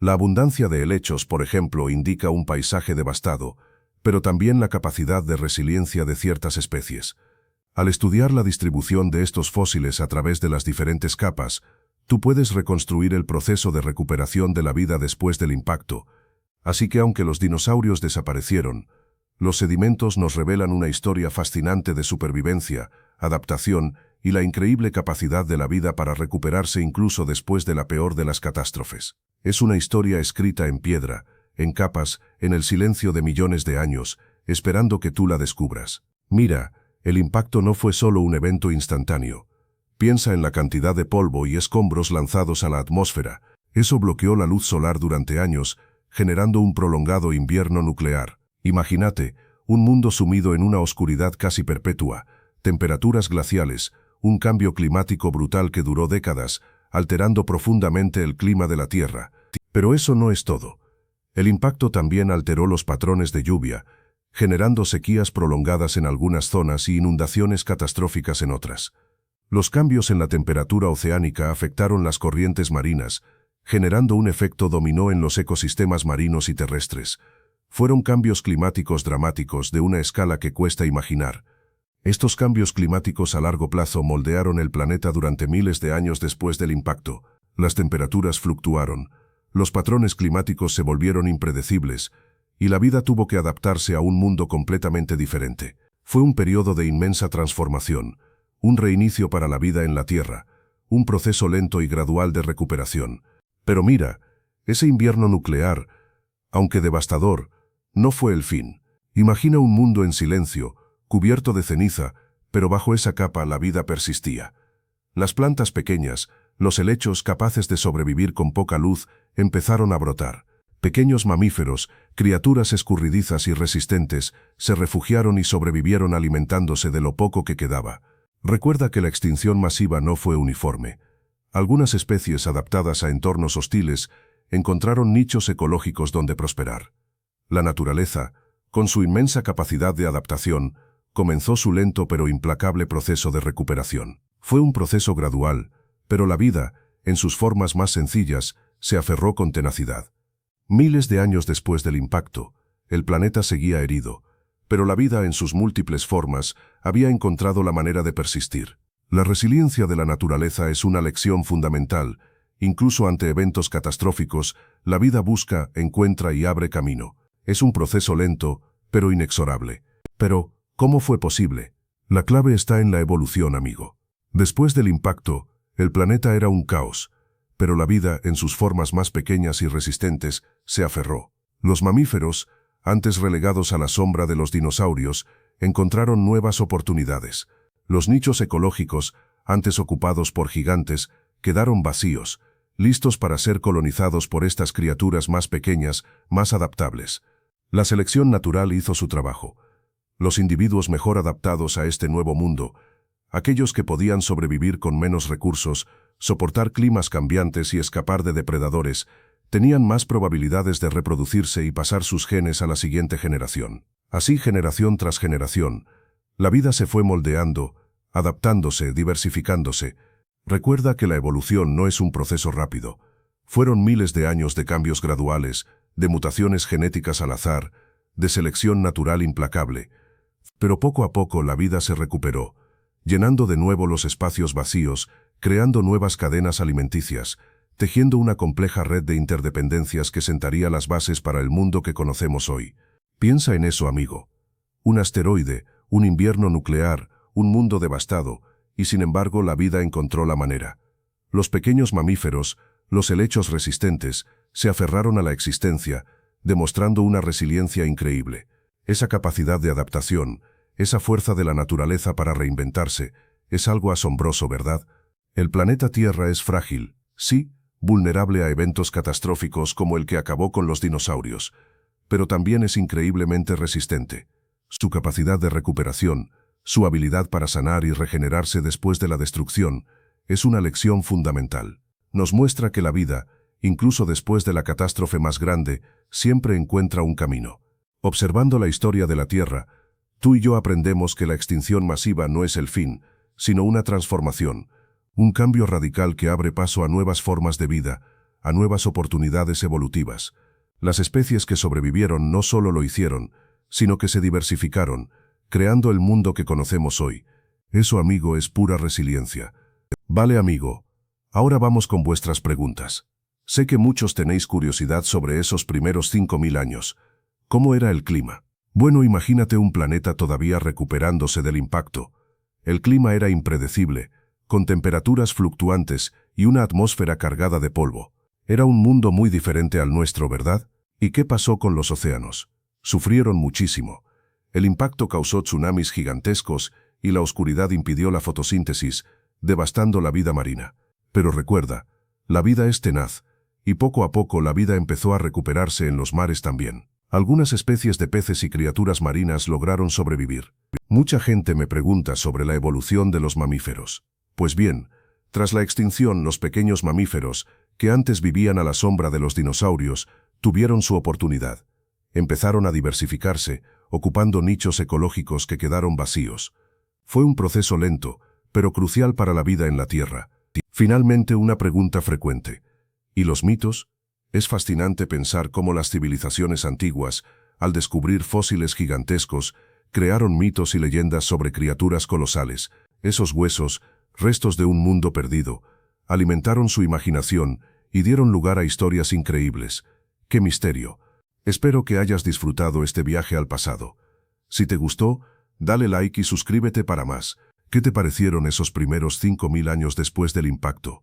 La abundancia de helechos, por ejemplo, indica un paisaje devastado, pero también la capacidad de resiliencia de ciertas especies. Al estudiar la distribución de estos fósiles a través de las diferentes capas, tú puedes reconstruir el proceso de recuperación de la vida después del impacto. Así que aunque los dinosaurios desaparecieron, los sedimentos nos revelan una historia fascinante de supervivencia, adaptación y la increíble capacidad de la vida para recuperarse incluso después de la peor de las catástrofes. Es una historia escrita en piedra, en capas, en el silencio de millones de años, esperando que tú la descubras. Mira, el impacto no fue solo un evento instantáneo. Piensa en la cantidad de polvo y escombros lanzados a la atmósfera. Eso bloqueó la luz solar durante años, generando un prolongado invierno nuclear. Imagínate, un mundo sumido en una oscuridad casi perpetua, temperaturas glaciales, un cambio climático brutal que duró décadas, alterando profundamente el clima de la Tierra. Pero eso no es todo. El impacto también alteró los patrones de lluvia, generando sequías prolongadas en algunas zonas y inundaciones catastróficas en otras. Los cambios en la temperatura oceánica afectaron las corrientes marinas, generando un efecto dominó en los ecosistemas marinos y terrestres. Fueron cambios climáticos dramáticos de una escala que cuesta imaginar. Estos cambios climáticos a largo plazo moldearon el planeta durante miles de años después del impacto. Las temperaturas fluctuaron, los patrones climáticos se volvieron impredecibles, y la vida tuvo que adaptarse a un mundo completamente diferente. Fue un periodo de inmensa transformación, un reinicio para la vida en la Tierra, un proceso lento y gradual de recuperación. Pero mira, ese invierno nuclear, aunque devastador, no fue el fin. Imagina un mundo en silencio, cubierto de ceniza, pero bajo esa capa la vida persistía. Las plantas pequeñas, los helechos capaces de sobrevivir con poca luz, empezaron a brotar. Pequeños mamíferos, criaturas escurridizas y resistentes, se refugiaron y sobrevivieron alimentándose de lo poco que quedaba. Recuerda que la extinción masiva no fue uniforme. Algunas especies adaptadas a entornos hostiles encontraron nichos ecológicos donde prosperar. La naturaleza, con su inmensa capacidad de adaptación, comenzó su lento pero implacable proceso de recuperación. Fue un proceso gradual, pero la vida, en sus formas más sencillas, se aferró con tenacidad. Miles de años después del impacto, el planeta seguía herido, pero la vida en sus múltiples formas había encontrado la manera de persistir. La resiliencia de la naturaleza es una lección fundamental. Incluso ante eventos catastróficos, la vida busca, encuentra y abre camino. Es un proceso lento, pero inexorable. Pero, ¿cómo fue posible? La clave está en la evolución, amigo. Después del impacto, el planeta era un caos, pero la vida, en sus formas más pequeñas y resistentes, se aferró. Los mamíferos, antes relegados a la sombra de los dinosaurios, encontraron nuevas oportunidades. Los nichos ecológicos, antes ocupados por gigantes, quedaron vacíos, listos para ser colonizados por estas criaturas más pequeñas, más adaptables. La selección natural hizo su trabajo. Los individuos mejor adaptados a este nuevo mundo, aquellos que podían sobrevivir con menos recursos, soportar climas cambiantes y escapar de depredadores, tenían más probabilidades de reproducirse y pasar sus genes a la siguiente generación. Así, generación tras generación, la vida se fue moldeando, adaptándose, diversificándose. Recuerda que la evolución no es un proceso rápido. Fueron miles de años de cambios graduales, de mutaciones genéticas al azar, de selección natural implacable. Pero poco a poco la vida se recuperó, llenando de nuevo los espacios vacíos, creando nuevas cadenas alimenticias, tejiendo una compleja red de interdependencias que sentaría las bases para el mundo que conocemos hoy. Piensa en eso, amigo. Un asteroide, un invierno nuclear, un mundo devastado, y sin embargo la vida encontró la manera. Los pequeños mamíferos, los helechos resistentes, se aferraron a la existencia, demostrando una resiliencia increíble. Esa capacidad de adaptación, esa fuerza de la naturaleza para reinventarse, es algo asombroso, ¿verdad? El planeta Tierra es frágil, sí, vulnerable a eventos catastróficos como el que acabó con los dinosaurios, pero también es increíblemente resistente. Su capacidad de recuperación, su habilidad para sanar y regenerarse después de la destrucción, es una lección fundamental. Nos muestra que la vida, incluso después de la catástrofe más grande, siempre encuentra un camino. Observando la historia de la Tierra, tú y yo aprendemos que la extinción masiva no es el fin, sino una transformación, un cambio radical que abre paso a nuevas formas de vida, a nuevas oportunidades evolutivas. Las especies que sobrevivieron no solo lo hicieron, sino que se diversificaron, creando el mundo que conocemos hoy. Eso, amigo, es pura resiliencia. Vale, amigo. Ahora vamos con vuestras preguntas. Sé que muchos tenéis curiosidad sobre esos primeros 5000 años. ¿Cómo era el clima? Bueno, imagínate un planeta todavía recuperándose del impacto. El clima era impredecible, con temperaturas fluctuantes y una atmósfera cargada de polvo. Era un mundo muy diferente al nuestro, ¿verdad? ¿Y qué pasó con los océanos? Sufrieron muchísimo. El impacto causó tsunamis gigantescos y la oscuridad impidió la fotosíntesis, devastando la vida marina. Pero recuerda, la vida es tenaz, y poco a poco la vida empezó a recuperarse en los mares también. Algunas especies de peces y criaturas marinas lograron sobrevivir. Mucha gente me pregunta sobre la evolución de los mamíferos. Pues bien, tras la extinción, los pequeños mamíferos, que antes vivían a la sombra de los dinosaurios, tuvieron su oportunidad. Empezaron a diversificarse, ocupando nichos ecológicos que quedaron vacíos. Fue un proceso lento, pero crucial para la vida en la Tierra. Finalmente, una pregunta frecuente. ¿Y los mitos? Es fascinante pensar cómo las civilizaciones antiguas, al descubrir fósiles gigantescos, crearon mitos y leyendas sobre criaturas colosales. Esos huesos, restos de un mundo perdido, alimentaron su imaginación y dieron lugar a historias increíbles. ¡Qué misterio! Espero que hayas disfrutado este viaje al pasado. Si te gustó, dale like y suscríbete para más. ¿Qué te parecieron esos primeros 5000 años después del impacto?